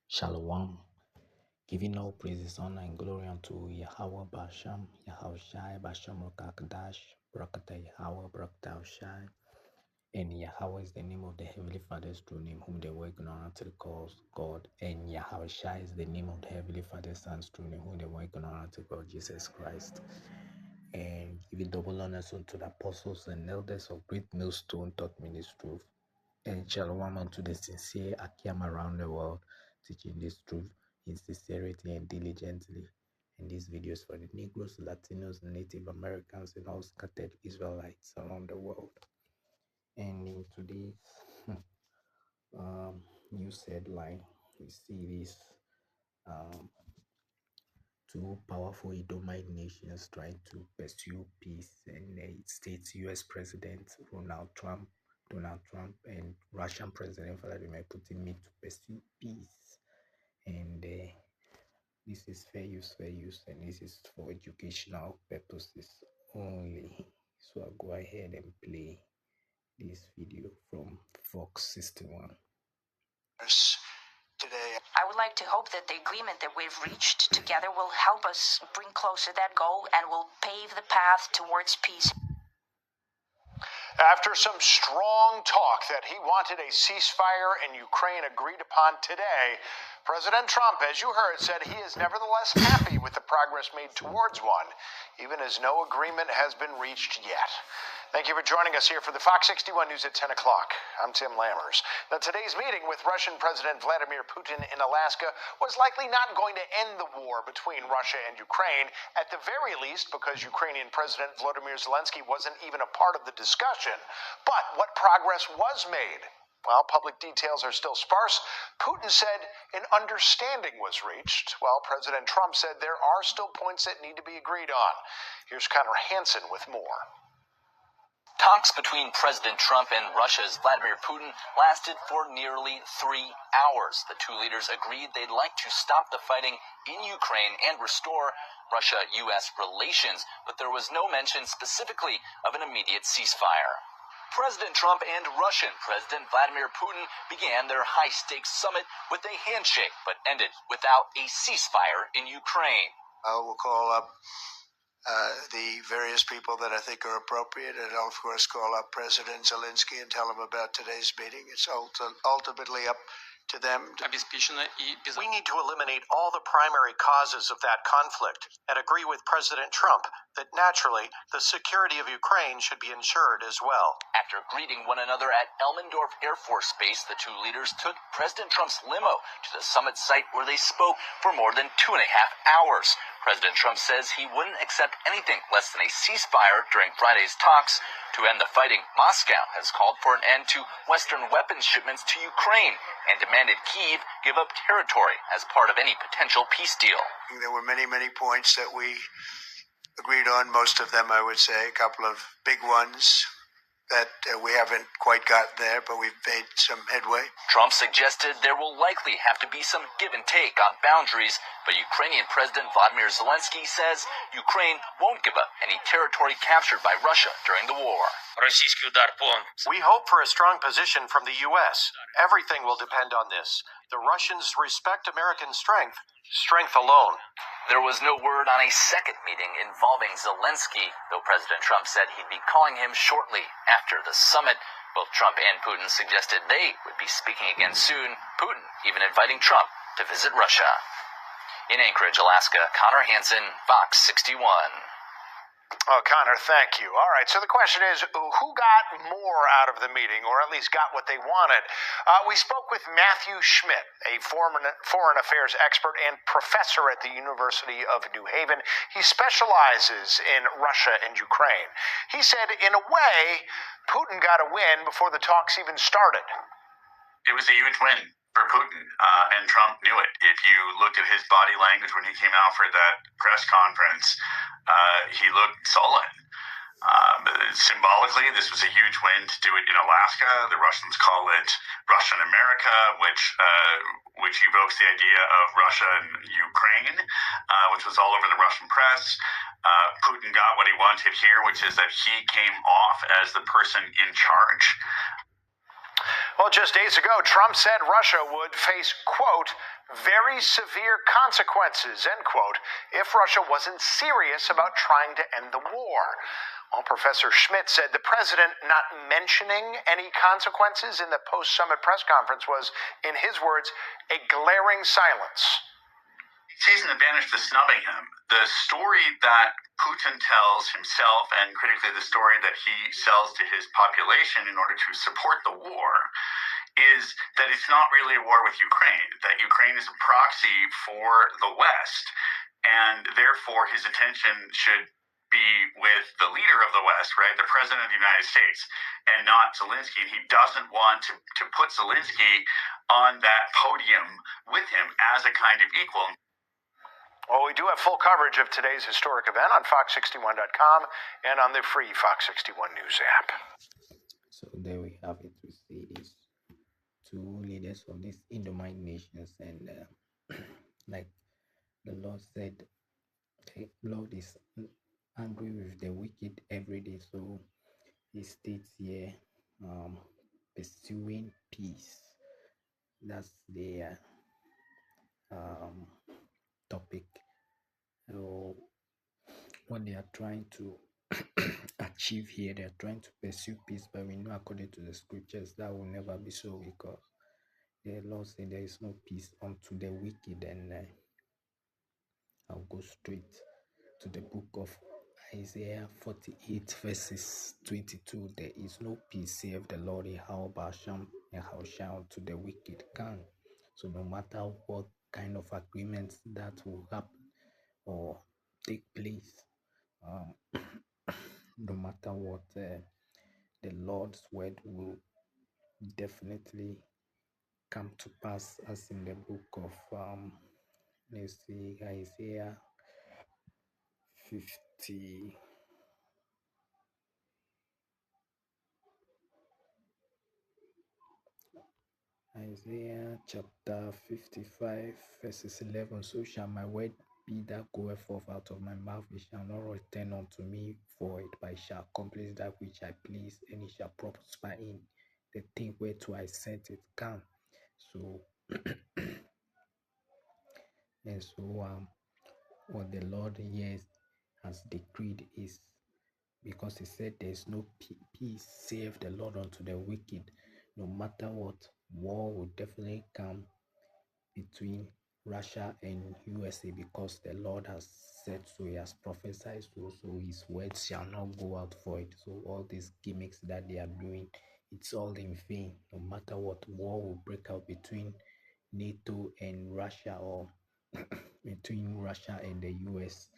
Shalom, giving all praises, honor, and glory unto Yahweh Basham, Yahushai, Basham Rokakadash, Barakata Yahweh, Barakata Shai. And Yahweh is the name of the Heavenly Father's true name, whom they work in honor to call God. And Yahushai is the name of the Heavenly Father's Son's true name, whom they work in honor to call Jesus Christ. And giving double honors unto the apostles and elders of Great Millstone taught me this truth. And shalom unto the sincere Akiam around the world, teaching this truth in sincerity and diligently. And these videos for the Negroes, Latinos, Native Americans, and all scattered Israelites around the world. And in today's news headline, we see this two powerful Edomite nations trying to pursue peace, and it states U.S. President Donald Trump, and Russian President Vladimir Putin meet to pursue peace. And this is fair use, and this is for educational purposes only. So I'll go ahead and play this video from Fox 61. Today, I would like to hope that the agreement that we've reached together will help us bring closer that goal and will pave the path towards peace. After some strong talk that he wanted a ceasefire in Ukraine agreed upon today, President Trump, as you heard, said he is nevertheless happy with the progress made towards one, even as no agreement has been reached yet. Thank you for joining us here for the Fox 61 News at 10 o'clock. I'm Tim Lammers. Now, today's meeting with Russian President Vladimir Putin in Alaska was likely not going to end the war between Russia and Ukraine, at the very least because Ukrainian President Volodymyr Zelensky wasn't even a part of the discussion. But what progress was made? While public details are still sparse, Putin said an understanding was reached, while President Trump said there are still points that need to be agreed on. Here's Connor Hansen with more. Talks between President Trump and Russia's Vladimir Putin lasted for nearly 3 hours. The two leaders agreed they'd like to stop the fighting in Ukraine and restore Russia-U.S. relations, but there was no mention specifically of an immediate ceasefire. President Trump and Russian President Vladimir Putin began their high-stakes summit with a handshake, but ended without a ceasefire in Ukraine. I will call up the various people that I think are appropriate, and I'll, of course, call up President Zelensky and tell him about today's meeting. It's ultimately up to them. We need to eliminate all the primary causes of that conflict and agree with President Trump that naturally the security of Ukraine should be ensured as well. After greeting one another at Elmendorf Air Force Base, the two leaders took President Trump's limo to the summit site where they spoke for more than 2.5 hours. President Trump says he wouldn't accept anything less than a ceasefire during Friday's talks. To end the fighting, Moscow has called for an end to Western weapons shipments to Ukraine and demanded Kyiv give up territory as part of any potential peace deal. There were many, many points that we agreed on, most of them, I would say, a couple of big ones that we haven't quite gotten there, but we've made some headway. Trump suggested there will likely have to be some give and take on boundaries, but Ukrainian President Volodymyr Zelensky says Ukraine won't give up any territory captured by Russia during the war. We hope for a strong position from the U.S. Everything will depend on this. The Russians respect American strength alone. There was no word on a second meeting involving Zelensky, though President Trump said he'd be calling him shortly after the summit. Both Trump and Putin suggested they would be speaking again soon, Putin even inviting Trump to visit Russia. In Anchorage, Alaska, Connor Hansen, Fox 61. Oh, Connor, thank you. All right, so the question is, who got more out of the meeting, or at least got what they wanted? We spoke with Matthew Schmidt, a foreign affairs expert and professor at the University of New Haven. He specializes in Russia and Ukraine. He said, in a way, Putin got a win before the talks even started. It was a huge win for Putin, and Trump knew it. If you looked at his body language when he came out for that press conference, he looked sullen. Symbolically, this was a huge win to do it in Alaska. The Russians call it Russian America, which evokes the idea of Russia and Ukraine, which was all over the Russian press. Putin got what he wanted here, which is that he came off as the person in charge. Well, just days ago, Trump said Russia would face, quote, very severe consequences, end quote, if Russia wasn't serious about trying to end the war. Well, Professor Schmidt said the president not mentioning any consequences in the post-summit press conference was, in his words, a glaring silence. Season the banish the snubbing him. The story that Putin tells himself, and critically the story that he sells to his population in order to support the war, is that it's not really a war with Ukraine, that Ukraine is a proxy for the West, and therefore his attention should be with the leader of the West, right, the President of the United States, and not Zelensky. And he doesn't want to put Zelensky on that podium with him as a kind of equal. Well, we do have full coverage of today's historic event on Fox61.com and on the free Fox 61 News app. So there we have it. We see these two leaders of these Edomite nations, and like the Lord said, the Lord is angry with the wicked every day. So he states here, pursuing peace. That's their topic. So what they are trying to achieve here, they are trying to pursue peace, but we know according to the scriptures that will never be so, because the Lord said there is no peace unto the wicked. And I'll go straight to the book of Isaiah 48 verses 22. There is no peace, save the Lord Yahweh Basham and Hausham to the wicked can. So no matter what kind of agreements that will happen or take place, no matter what, the Lord's word will definitely come to pass, as in the book of let's see, Isaiah 50. Isaiah chapter 55 verses 11. So shall my word be that goeth forth out of my mouth. It shall not return unto me void, but it shall accomplish that which I please, and it shall prosper in the thing whereto I sent it come. So and so what the Lord here has decreed is, because he said there is no peace save the Lord unto the wicked. No matter what, war will definitely come between Russia and USA, because the Lord has said so. He has prophesied so. So his words shall not go out void. So all these gimmicks that they are doing, it's all in vain. No matter what, war will break out between NATO and Russia, or between Russia and the US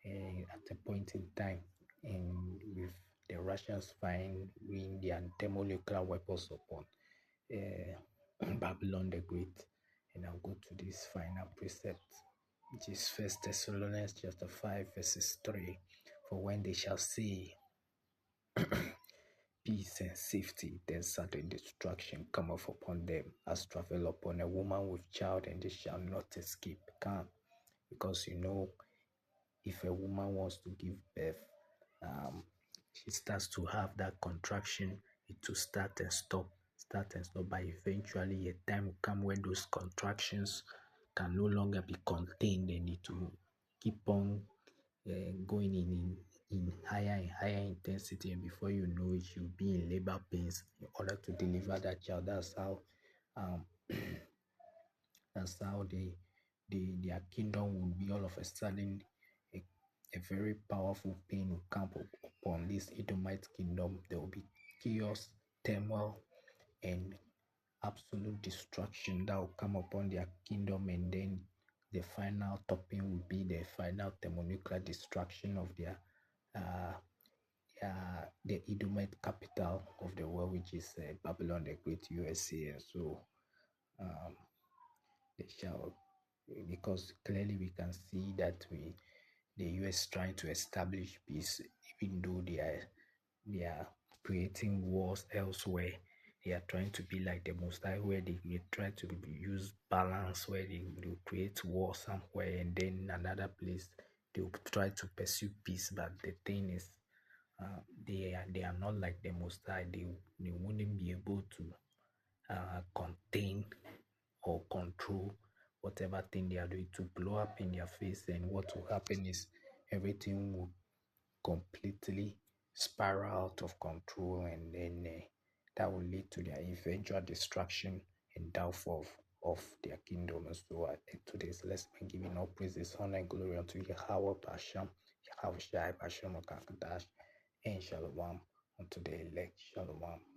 at a point in time, and with the Russians firing their thermonuclear weapons upon Babylon the Great. And I'll go to this final precept, which is First Thessalonians chapter 5 verses 3. For when they shall say peace and safety, then sudden destruction cometh upon them, as travel upon a woman with child, and they shall not escape. Come, because you know, if a woman wants to give birth, she starts to have that contraction. It will start and stop, but eventually a time will come where those contractions can no longer be contained, and it will keep on going in higher and higher intensity, and before you know it, you'll be in labor pains in order to deliver that child. That's how um, that's how their kingdom will be. All of a sudden, a very powerful pain will come upon this Edomite kingdom. There will be chaos, turmoil, and absolute destruction that will come upon their kingdom, and then the final topping will be the final thermonuclear destruction of their the Edomite capital of the world, which is Babylon the Great, USA. And so they shall, because clearly we can see that the US trying to establish peace, even though they are creating wars elsewhere. They are trying to be like the Most High, where they try to use balance, where they create war somewhere, and then another place they will try to pursue peace. But the thing is, they are not like the Most High. They wouldn't be able to contain or control whatever thing they are doing, to blow up in their face. And what will happen is everything will completely spiral out of control, and then that will lead to their eventual destruction and downfall of their kingdom. And so today's lesson, giving all praises, honor, and glory unto Yahweh Basham, Yahweh Shai Basham Kakadash, and Shalom unto the elect. Shalom.